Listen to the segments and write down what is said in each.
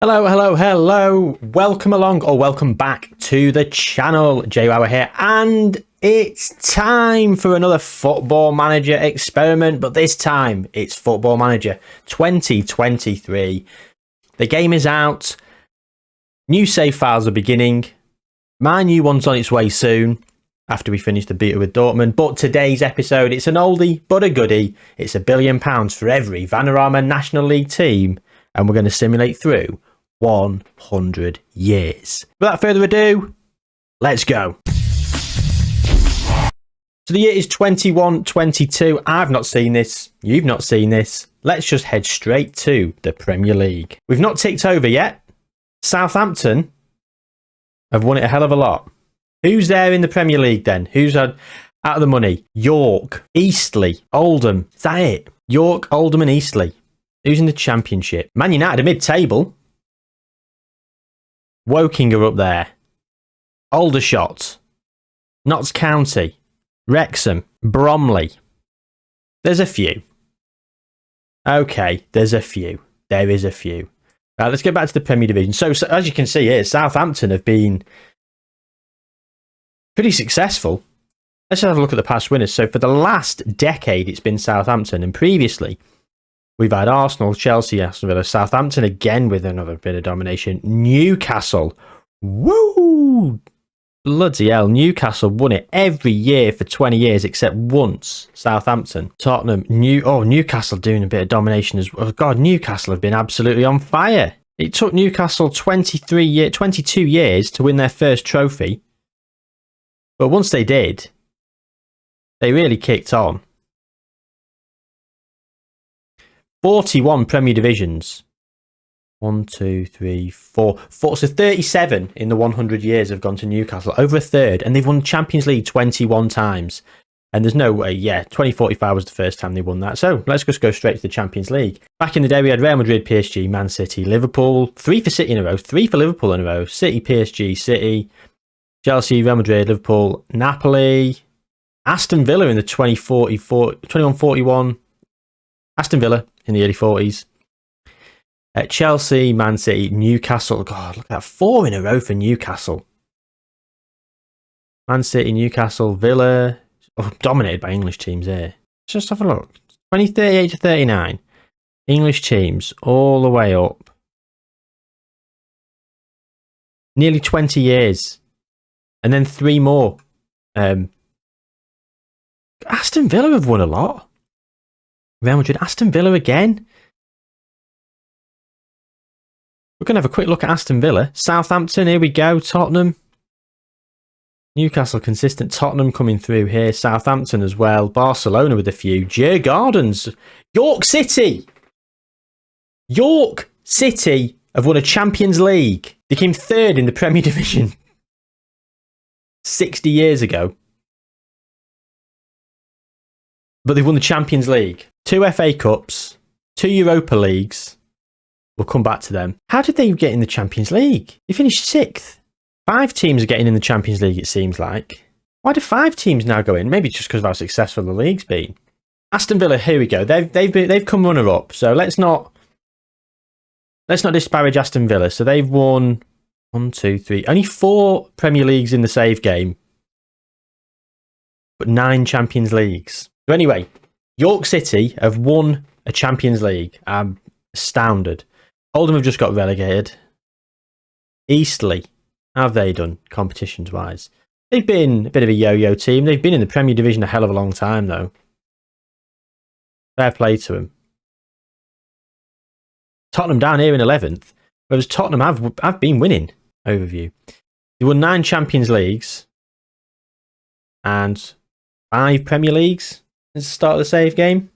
Hello, hello, hello. Welcome along or welcome back to the channel. Jayhuahua here, and it's time for another Football Manager experiment, but this time it's Football Manager 2023. The game is out. New save files are beginning. My new one's on its way soon after we finish the beta with Dortmund. But today's episode, it's an oldie but a goodie. It's £1 billion for every Vanarama National League team, and we're going to simulate through 100 years. Without further ado, let's go. So the year is 21-22. I've not seen this. You've not seen this. Let's just head straight to the Premier League. We've not ticked over yet. Southampton have won it a hell of a lot. Who's there in the Premier League then? Who's out of the money? York, Eastleigh, Oldham. Is that it? York, Oldham and Eastleigh. Who's in the Championship? Man United are mid-table. Woking are up there. Aldershot, Notts County, Wrexham, Bromley. There's a few. Okay, there's a few. There is a few. Right, let's go back to the Premier Division. So as you can see here, Southampton have been pretty successful. Let's have a look at the past winners. So for the last decade, it's been Southampton, and previously we've had Arsenal, Chelsea, Aston Villa, Southampton again with another bit of domination. Newcastle. Woo! Bloody hell. Newcastle won it every year for 20 years except once. Southampton. Tottenham. Newcastle doing a bit of domination as well. God, Newcastle have been absolutely on fire. It took Newcastle 22 years to win their first trophy. But once they did, they really kicked on. 41 Premier Divisions. 1, 2, 3, 4. So 37 in the 100 years have gone to Newcastle. Over a third. And they've won Champions League 21 times. And there's no way, 2045 was the first time they won that. So let's just go straight to the Champions League. Back in the day, we had Real Madrid, PSG, Man City, Liverpool. 3 for City in a row. 3 for Liverpool in a row. City, PSG, City, Chelsea, Real Madrid, Liverpool, Napoli, Aston Villa in the 21-41. Aston Villa in the early 40s. Chelsea, Man City, Newcastle. God, look at that. 4 in a row for Newcastle. Man City, Newcastle, Villa. Oh, dominated by English teams here. Let's just have a look. 2038 to 39. English teams all the way up. Nearly 20 years. And then 3 more. Aston Villa have won a lot. Real Madrid, Aston Villa again. We're going to have a quick look at Aston Villa. Southampton, here we go. Tottenham. Newcastle consistent. Tottenham coming through here. Southampton as well. Barcelona with a few. Gardens. York City. York City have won a Champions League. They came 3rd in the Premier Division 60 years ago. But they've won the Champions League. 2 FA Cups. 2 Europa Leagues. We'll come back to them. How did they get in the Champions League? They finished 6th. 5 teams are getting in the Champions League, it seems like. Why do 5 teams now go in? Maybe just because of how successful the league's been. Aston Villa, here we go. They've come runner-up. So let's not disparage Aston Villa. So they've won 1, 2, 3. Only 4 Premier Leagues in the save game. But 9 Champions Leagues. So anyway, York City have won a Champions League. I'm astounded. Oldham have just got relegated. Eastleigh, how have they done competitions-wise? They've been a bit of a yo-yo team. They've been in the Premier Division a hell of a long time, though. Fair play to them. Tottenham down here in 11th, whereas Tottenham have been winning. Overview. They won 9 Champions Leagues and 5 Premier Leagues since the start of the save game.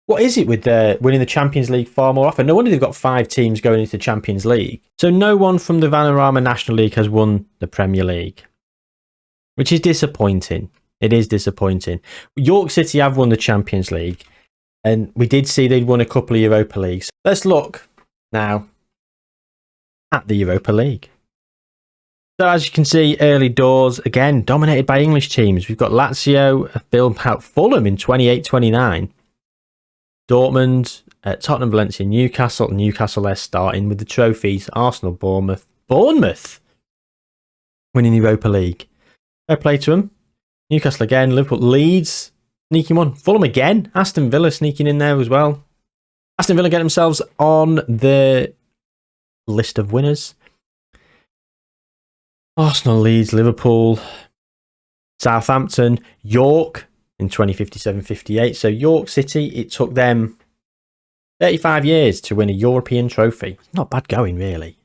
What is it with winning the Champions League far more often? No wonder they've got 5 teams going into the Champions League. So no one from the Vanarama National League has won the Premier League, which is disappointing. It is disappointing. York City have won the Champions League, and we did see they'd won a couple of Europa Leagues. Let's look now at the Europa League. So as you can see, early doors, again, dominated by English teams. We've got Lazio, Fulham in 28-29. Dortmund, Tottenham, Valencia, Newcastle. Newcastle, they're starting with the trophies. Arsenal, Bournemouth winning the Europa League. Fair play to them. Newcastle again. Liverpool, Leeds sneaking one. Fulham again. Aston Villa sneaking in there as well. Aston Villa get themselves on the list of winners. Arsenal, Leeds, Liverpool, Southampton, York in 2057-58. So York City, it took them 35 years to win a European trophy. Not bad going, really.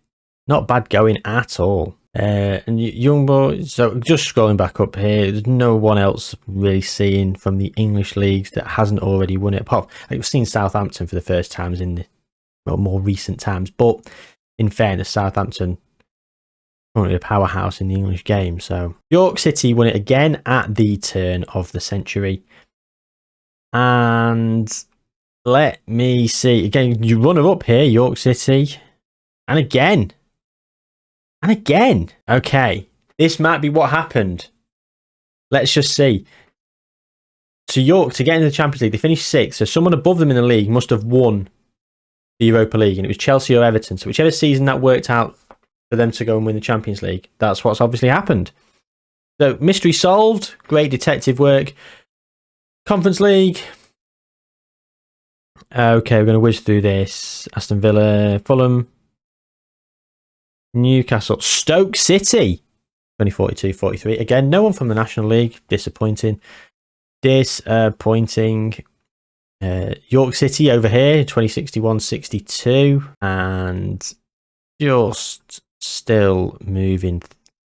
Not bad going at all. And Young Boys, so just scrolling back up here, there's no one else really seeing from the English leagues that hasn't already won it. Apart, we've seen Southampton for the first times in the more recent times. But in fairness, Southampton currently a powerhouse in the English game. So York City won it again at the turn of the century. And let me see. Again, you runner up here, York City. And again. And again. Okay. This might be what happened. Let's just see. So York, to get into the Champions League, they finished 6th. So someone above them in the league must have won the Europa League. And it was Chelsea or Everton. So whichever season that worked out for them to go and win the Champions League, that's what's obviously happened. So mystery solved. Great detective work. Conference League. Okay, we're going to whiz through this. Aston Villa, Fulham, Newcastle, Stoke City, 2042-43. Again, no one from the National League. Disappointing. Disappointing. York City over here, 2061-62. And just still moving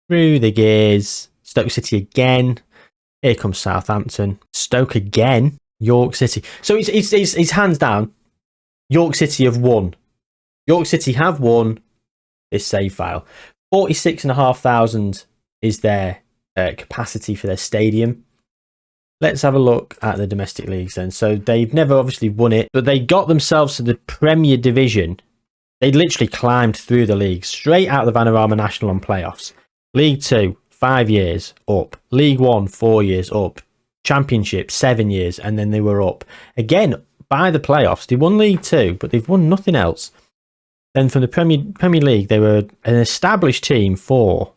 through the gears. Stoke City again. Here comes Southampton. Stoke again. York City. So it's hands down. York City have won. York City have won this save file. 46,500 is their capacity for their stadium. Let's have a look at the domestic leagues then. So they've never obviously won it, but they got themselves to the Premier Division. They literally climbed through the league straight out of the Vanarama National on playoffs. League 2, 5 years up. League 1, 4 years up. Championship, 7 years, and then they were up. Again, by the playoffs, they won League 2, but they've won nothing else. Then from the Premier League, they were an established team for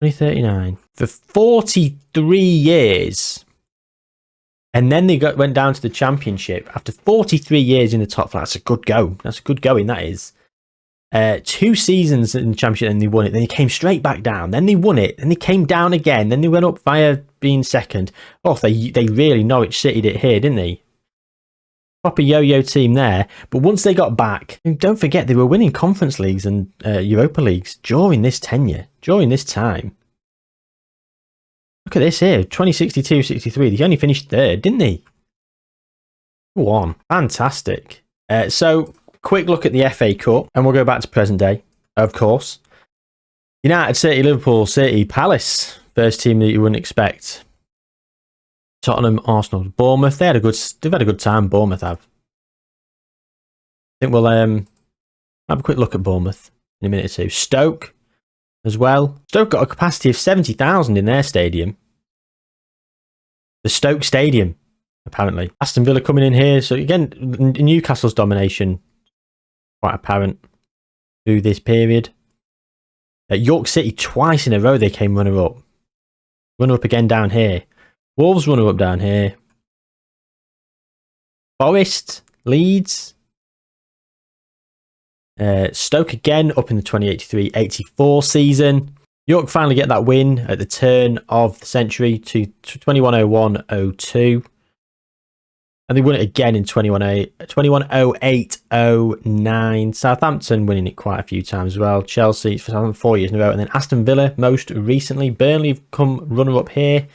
2039 for 43 years. And then they went down to the Championship after 43 years in the top flight. That's a good go. That's a good going, that is. 2 seasons in the Championship, and they won it. Then they came straight back down. Then they won it. Then they came down again. Then they went up via being second. Oh, they really Norwich City'd it here, didn't they? Proper yo-yo team there. But once they got back, don't forget they were winning Conference Leagues and Europa Leagues during this tenure, during this time. Look at this here, 2062-63. They only finished 3rd, didn't they? Go on, fantastic. So, quick look at the FA Cup, and we'll go back to present day, of course. United City, Liverpool City, Palace, first team that you wouldn't expect. Tottenham, Arsenal, Bournemouth. They've had a good time. Bournemouth have. I think we'll have a quick look at Bournemouth in a minute or two. Stoke as well. Stoke got a capacity of 70,000 in their stadium. The Stoke Stadium, apparently. Aston Villa coming in here. So again, Newcastle's domination quite apparent through this period. York City, twice in a row they came runner-up. Runner-up again down here. Wolves runner-up down here. Forest, Leeds. Stoke again up in the 2083-84 season. York finally get that win at the turn of the century to 2101-02. And they won it again in 2108-09. Southampton winning it quite a few times as well. Chelsea for 4 years in a row. And then Aston Villa most recently. Burnley have come runner-up here.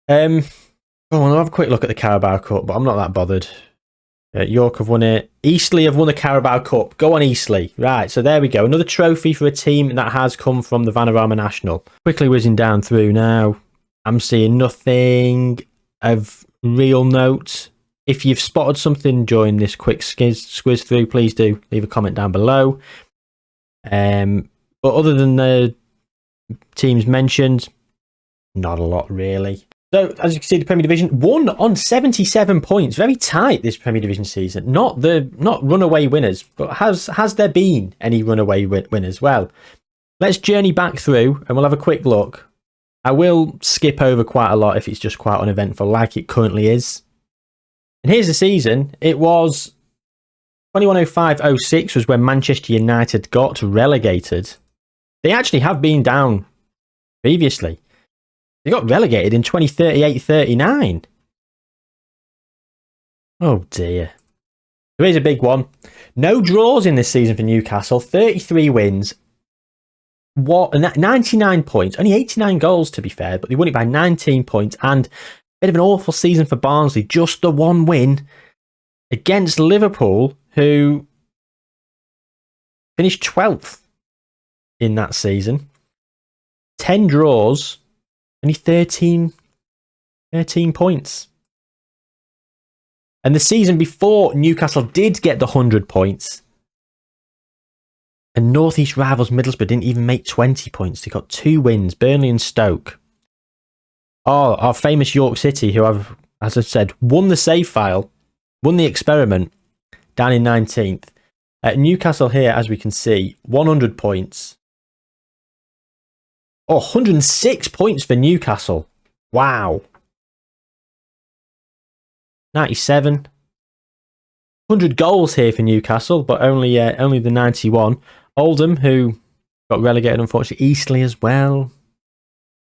I'll have a quick look at the Carabao Cup, but I'm not that bothered. York have won it. Eastleigh have won the Carabao Cup. Go on, Eastleigh. Right, so there we go. Another trophy for a team that has come from the Vanarama National. Quickly whizzing down through now. I'm seeing nothing of real note. If you've spotted something during this quick squiz through, please do leave a comment down below. But other than the teams mentioned, not a lot really. So, as you can see, the Premier Division won on 77 points. Very tight this Premier Division season. Not runaway winners, but has there been any runaway winners? Well, let's journey back through and we'll have a quick look. I will skip over quite a lot if it's just quite uneventful, like it currently is. And here's the season. It was 2105-06 was when Manchester United got relegated. They actually have been down previously. They got relegated in 2038-39. Oh dear. There is a big one. No draws in this season for Newcastle. 33 wins. 99 points. Only 89 goals to be fair, but they won it by 19 points. And a bit of an awful season for Barnsley. Just the one win against Liverpool, who finished 12th in that season. 10 draws. Only 13 points. And the season before, Newcastle did get the 100 points. And North East rivals Middlesbrough didn't even make 20 points. They got 2 wins, Burnley and Stoke. Oh, our famous York City, who have, as I said, won the save file, won the experiment, down in 19th. Newcastle here, as we can see, 100 points. Oh, 106 points for Newcastle. Wow. 97. 100 goals here for Newcastle, but only the 91. Oldham, who got relegated, unfortunately. Eastleigh as well.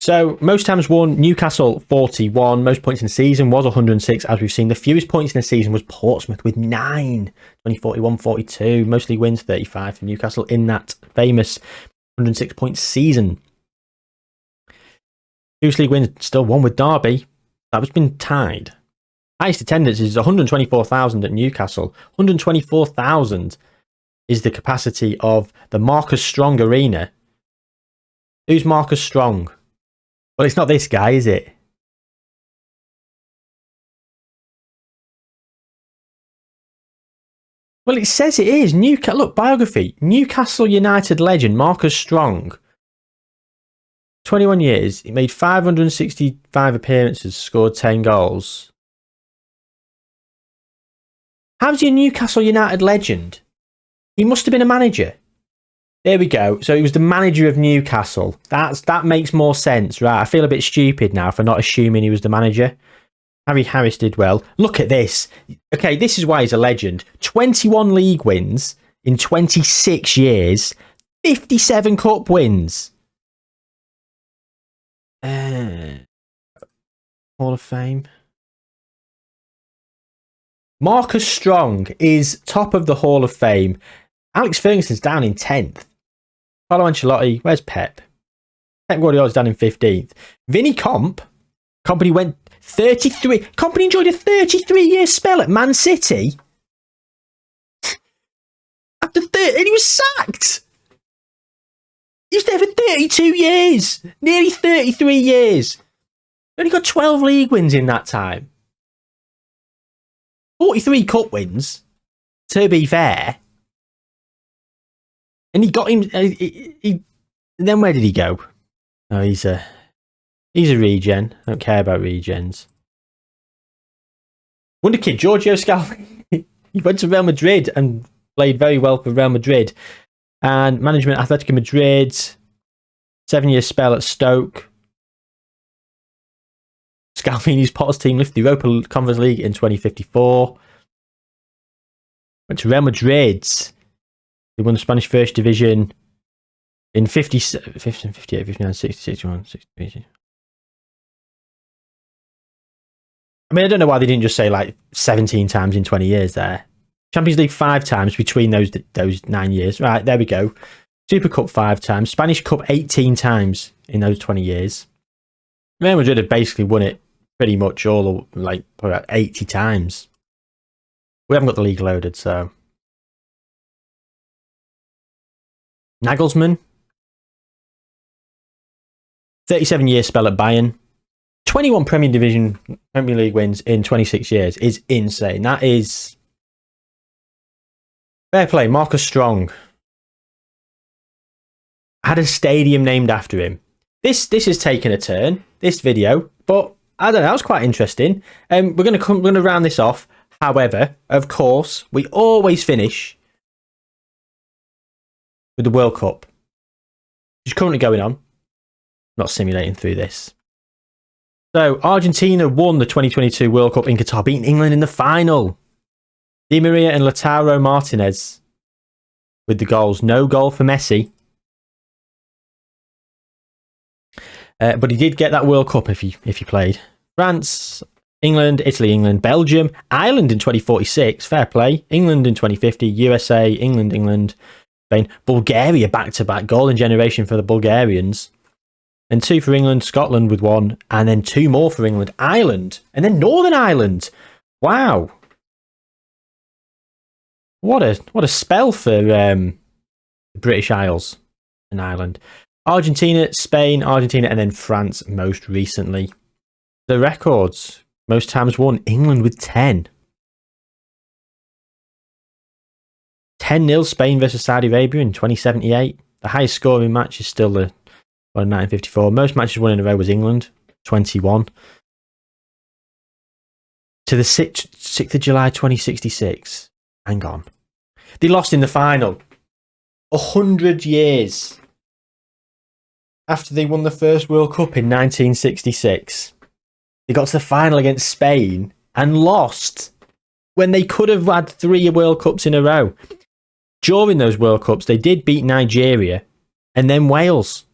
So, most times won, Newcastle 41. Most points in the season was 106, as we've seen. The fewest points in the season was Portsmouth with 9. 2041-42. Mostly wins 35 for Newcastle in that famous 106-point season. Fewest league wins, still one with Derby. That was been tied. Highest attendance is 124,000 at Newcastle. 124,000 is the capacity of the Marcus Strong Arena. Who's Marcus Strong? Well, it's not this guy, is it? Well, it says it is. Look, biography. Newcastle United legend Marcus Strong. 21 years. He made 565 appearances, scored 10 goals. How's he a Newcastle United legend? He must have been a manager. There we go. So he was the manager of Newcastle. That makes more sense, right? I feel a bit stupid now for not assuming he was the manager. Harry Harris did well. Look at this. Okay, this is why he's a legend. 21 league wins in 26 years. 57 cup wins. Hall of Fame. Marcus Strong is top of the Hall of Fame. Alex Ferguson's down in 10th. Carlo Ancelotti, where's Pep? Pep Guardiola's down in 15th. Vinny Company went 33. Company enjoyed a 33-year spell at Man City. After 30, and he was sacked. He was there for 32 years. Nearly 33 years. Only got 12 league wins in that time. 43 cup wins, to be fair. And he got him. Then where did he go? Oh, he's a regen. I don't care about regens. Wonder kid Giorgio Scalvini. He went to Real Madrid and played very well for Real Madrid. And management, Atletico Madrid. 7-year spell at Stoke. Scalvini's Potters team lifted the Europa Conference League in 2054. Went to Real Madrid. They won the Spanish First Division in 57, 58, 59, 60, 61, 63. I mean, I don't know why they didn't just say like 17 times in 20 years there. Champions League 5 times between those 9 years. Right, there we go. Super Cup 5 times. Spanish Cup 18 times in those 20 years. Real Madrid have basically won it pretty much all, like, probably about 80 times. We haven't got the league loaded, so. Nagelsmann. 37-year spell at Bayern. 21 Premier League wins in 26 years is insane. That is fair play. Marcus Strong had a stadium named after him. This has taken a turn, this video, but I don't know. That was quite interesting. We're gonna round this off. However, of course, we always finish with the World Cup, which is currently going on. Not simulating through this. So Argentina won the 2022 World Cup in Qatar, beating England in the final. Di Maria and Lautaro Martinez with the goals. No goal for Messi. But he did get that World Cup if he played. France, England, Italy, England, Belgium, Ireland in 2046. Fair play. England in 2050. USA, England, Spain. Bulgaria back-to-back golden generation for the Bulgarians. And 2 for England, Scotland with 1. And then 2 more for England. Ireland. And then Northern Ireland. Wow. What a spell for the British Isles and Ireland. Argentina, Spain, Argentina, and then France most recently. The records. Most times won. England with 10. 10-0 Spain versus Saudi Arabia in 2078. The highest scoring match is still the 1954. Most matches won in a row was England, 21. To the 6th of July 2066. Hang on. They lost in the final. 100 years after they won the first World Cup in 1966. They got to the final against Spain and lost when they could have had 3 World Cups in a row. During those World Cups, they did beat Nigeria and then Wales.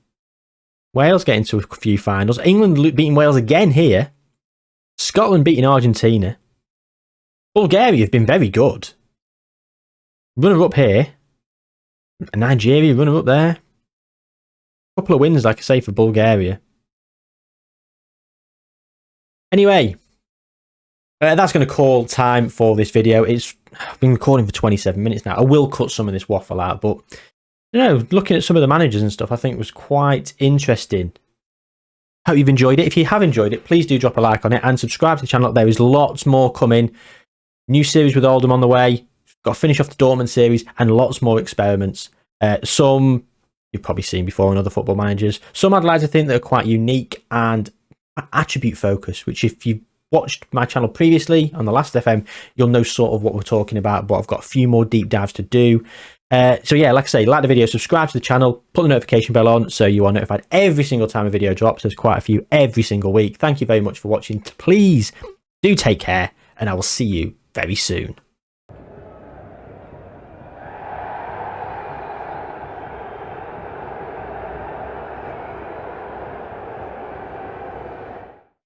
Wales get into a few finals. England beating Wales again here. Scotland beating Argentina. Bulgaria have been very good. Runner-up here. Nigeria, runner-up there. Couple of wins, like I say, for Bulgaria. Anyway, that's going to call time for this video. I've been recording for 27 minutes now. I will cut some of this waffle out, but looking at some of the managers and stuff, I think was quite interesting. Hope you've enjoyed it. If you have enjoyed it, please do drop a like on it and subscribe to the channel. There is lots more coming. New series with Oldham on the way. Got to finish off the Dortmund series and lots more experiments. Some you've probably seen before in other football managers. Some I'd like to think that are quite unique and attribute focused, which if you've watched my channel previously on the last FM, you'll know sort of what we're talking about, but I've got a few more deep dives to do. So yeah, like I say, like the video, subscribe to the channel, put the notification bell on so you are notified every single time a video drops. There's quite a few every single week. Thank you very much for watching. Please do take care, and I will see you very soon.